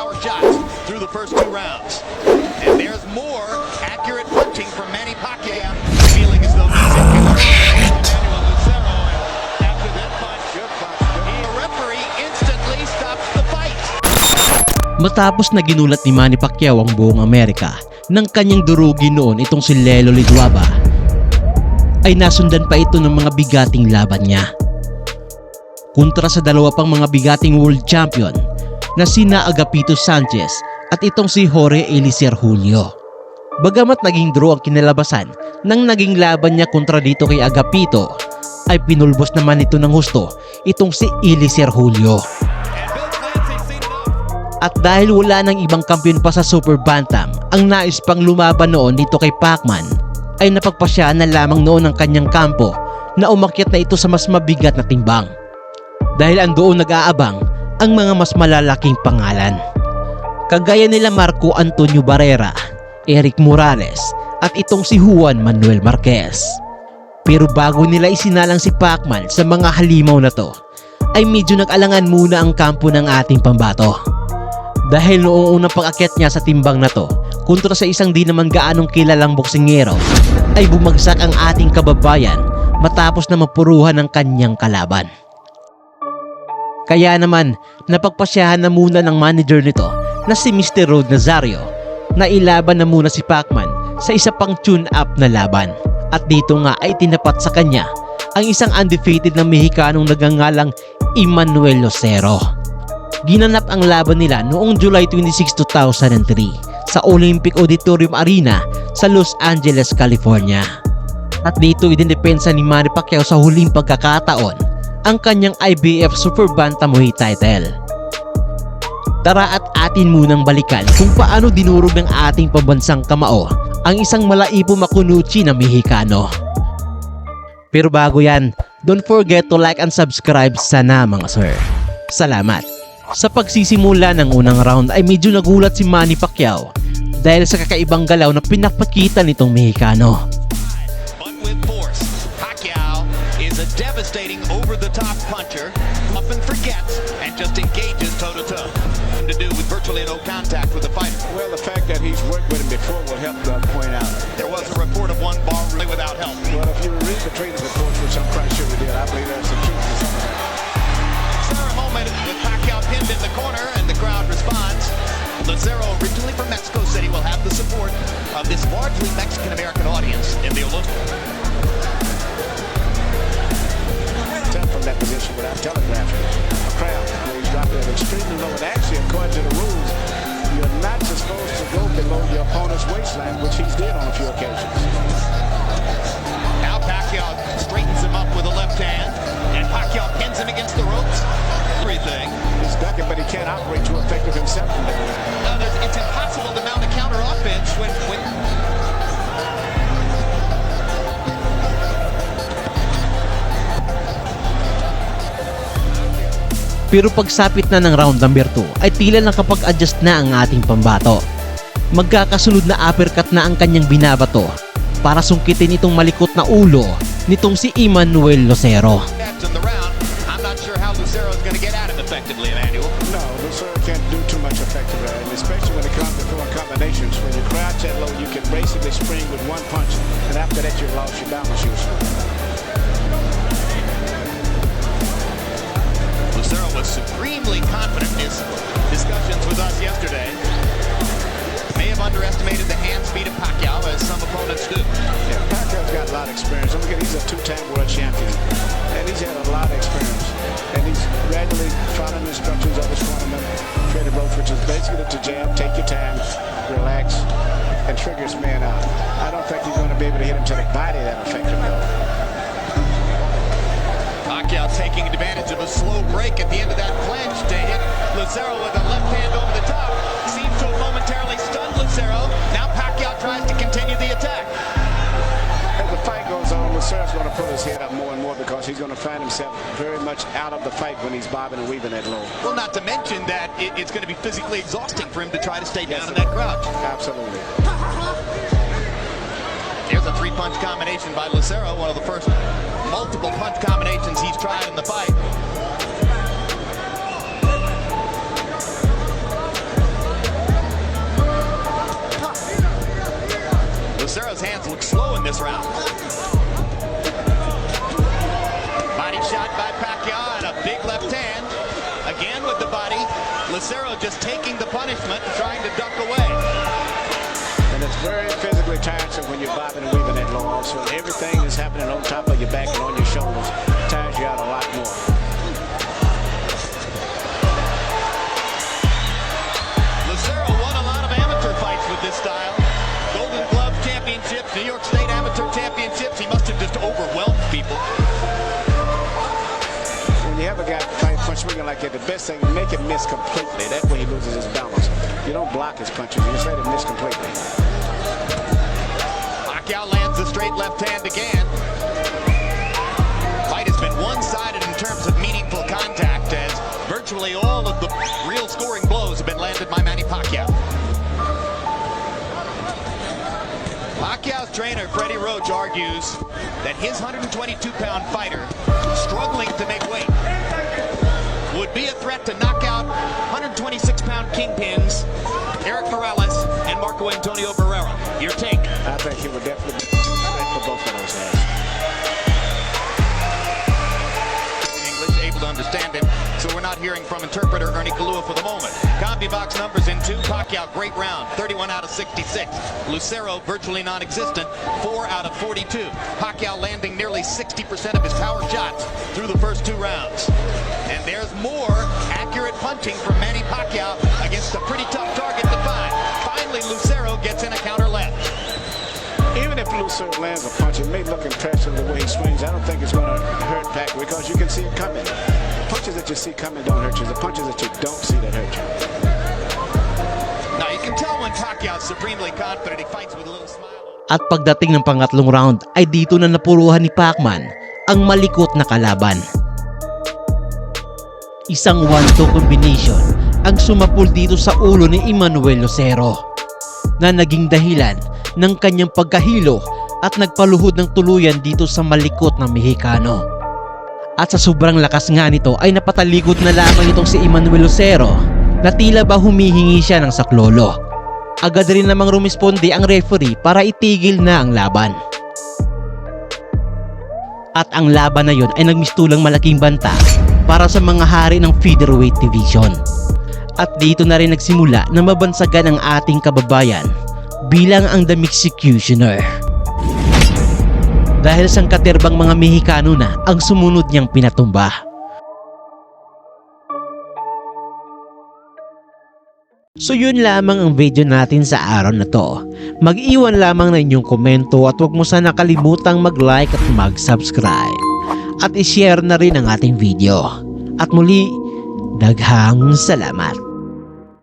power shots through the first 2 rounds. And there's more accurate punching from Manny Pacquiao. Feeling as though he's Emannuel Lucero. After that punch, the referee instantly stops the fight. Matapos na ginulat ni Manny Pacquiao ang buong Amerika ng kanyang durugin noon itong si Lelo Lidwaba, ay nasundan pa ito ng mga bigating laban niya kontra sa dalawa pang mga bigating world champion na sina Agapito Sanchez at itong si Jorge Eliezer Julio. Bagamat naging draw ang kinalabasan nang naging laban niya kontra dito kay Agapito, ay pinulbos naman ito ng husto itong si Eliezer Julio. At dahil wala nang ibang kampiyon pa sa Super Bantam ang nais pang lumaban noon dito kay Pacman, ay napagpasyahan na lamang noon ang kanyang kampo na umakyat na ito sa mas mabigat na timbang. Dahil andoon nag-aabang ang mga mas malalaking pangalan. Kagaya nila Marco Antonio Barrera, Eric Morales at itong si Juan Manuel Marquez. Pero bago nila isinalang si Pacman sa mga halimaw na to, ay medyo nag-alangan muna ang kampo ng ating pambato. Dahil noong unang pag-akyat niya sa timbang na to, kontra sa isang di naman gaanong kilalang boksingero, ay bumagsak ang ating kababayan matapos na mapuruhan ng kanyang kalaban. Kaya naman, napagpasyahan na muna ng manager nito na si Mr. Rod Nazario na ilaban na muna si Pacman sa isa pang tune-up na laban. At dito nga ay tinapat sa kanya ang isang undefeated na Mexicanong nagangalang Emannuel Lucero. Ginanap ang laban nila noong July 26, 2003 sa Olympic Auditorium Arena sa Los Angeles, California. At dito idinipensa ni Manny Pacquiao sa huling pagkakataon ang kanyang IBF Super Bantamweight title. Tara at atin munang balikan kung paano dinurog ng ating pambansang kamao ang isang malaipo makunuchi na Mexicano. Pero bago yan, don't forget to like and subscribe sana mga sir. Salamat. Sa pagsisimula ng unang round ay medyo nagulat si Manny Pacquiao dahil sa kakaibang galaw na pinapakita nitong Mexicano. But with force, Pacquiao is a devastating over-the-top puncher, often forgets and just engages toe-to-toe. To do with virtually no contact with the fighter. Well, the fact that he's worked with him before will help point out. There was a report of one bar really without help. Well, if you read the training reports, which I'm quite sure we did, I believe there's some truth to some of that. Is there a moment with Pacquiao pinned in the corner and the crowd responds? Lucero, originally from Mexico City, will have the support of this largely Mexican-American audience in the Olympics. Tell from that position without telegraphing. A crowd, he's dropped it extremely low. And actually, according to the rules, you're not supposed to go below your opponent's waistline, which he's did on a few occasions. Now Pacquiao straightens him up with a left hand, and Pacquiao pins him against the ropes. Everything. He's ducking, but he can't operate too effective himself. It's impossible to mount a counter offense when Pero pagsapit na ng round number 2 ay tila nakapag-adjust na ang ating pambato. Magkakasunod na uppercut na ang kanyang binabato para sungkitin itong malikot na ulo nitong si Emannuel Lucero. I'm not sure how Lucero is going to get at him effectively, Emmanuel. No, Lucero can't do too much effectively, and especially when it comes to throwing combinations. When you crouch that low, you can basically spring with one punch, and after that you've lost your balance usually. Lucero was supremely confident in his discussions with us yesterday. May have underestimated the hand speed of Pacquiao, as some opponents do. Yeah, Pacquiao's got a lot of experience. Don't forget, he's a 2-time world champion, and he's had a lot of experience. And he's gradually following instructions of his cornerman, Freddie Roach, which is basically to jab, take your time, relax, and trigger his man out. I don't think he's going to be able to hit him to the body that effectively. Pacquiao taking advantage of a slow break at the end of that clinch to hit Lucero with a left hand over the top. Seems to have momentarily stunned Lucero. Now Pacquiao tries to continue the attack. As the fight goes on, Lucero's going to pull his head up more and more because he's going to find himself very much out of the fight when he's bobbing and weaving that low. Well, not to mention that it's going to be physically exhausting for him to try to stay down in that crouch. Absolutely. Here's a 3-punch combination by Lucero, one of the first multiple punch combinations he's tried in the fight. round. Body shot by Pacquiao and a big left hand. Again with the body. Lucero just taking the punishment and trying to duck away. And it's very physically tiresome when you're bobbing and weaving that low also. Everything that's happening on top of your back and on your shoulders tires you out a lot more. Lucero won a lot of amateur fights with this style. Golden Glove Championships, New York State Amateur Championships. He must have just overwhelmed people. When you have a guy fight punch swinging like that, the best thing, make him miss completely. That way he loses his balance. You don't block his punches, you just let him miss completely. Pacquiao lands the straight left hand again. Fight has been one-sided in terms of meaningful contact, as virtually all of the real scoring blows have been landed by Manny Pacquiao. Pacquiao's trainer, Freddie Roach, argues that his 122-pound fighter, struggling to make weight, would be a threat to knock out 126-pound kingpins Eric Morales and Marco Antonio Barrera. Your take? I think he would definitely be a threat for both of those guys. English, able to understand him, so we're not hearing from interpreter Ernie Kalua for the moment. CompuBox numbers in 2. Pacquiao, great round, 31 out of 66. Lucero, virtually non-existent, 4 out of 42. Pacquiao landing nearly 60% of his power shots through the first 2 rounds. And there's more accurate punching from Manny Pacquiao against a pretty tough target to find. Finally, Lucero gets in a counter left. Even if Lucero lands a punch, it may look impressive the way he swings. I don't think it's going to hurt Pacquiao because you can see it coming. The punches that you see coming don't hurt you. The punches that you don't see that hurt you. Now, you can tell when Pacquiao's supremely confident, he fights with a little smile. At pagdating ng pangatlong round ay dito na napuruhan ni Pacman ang malikot na kalaban. Isang 1-2 combination ang sumapul dito sa ulo ni Emannuel Lucero na naging dahilan ng kanyang pagkahilo at nagpaluhod ng tuluyan dito sa malikot na Mexicano. At sa sobrang lakas nga nito ay napatalikod na lamang itong si Emannuel Lucero na tila ba humihingi siya ng saklolo. Agad rin namang rumisponde ang referee para itigil na ang laban. At ang laban na yun ay nagmistulang malaking banta para sa mga hari ng featherweight division. At dito na rin nagsimula na mabansagan ang ating kababayan bilang ang the executioner. Dahil sangkaterbang mga Mexicano na ang sumunod niyang pinatumba. So yun lamang ang video natin sa araw na to. Mag-iwan lamang na inyong komento at huwag mo sana kalimutang mag-like at mag-subscribe. At i-share na rin ang ating video. At muli, daghang salamat.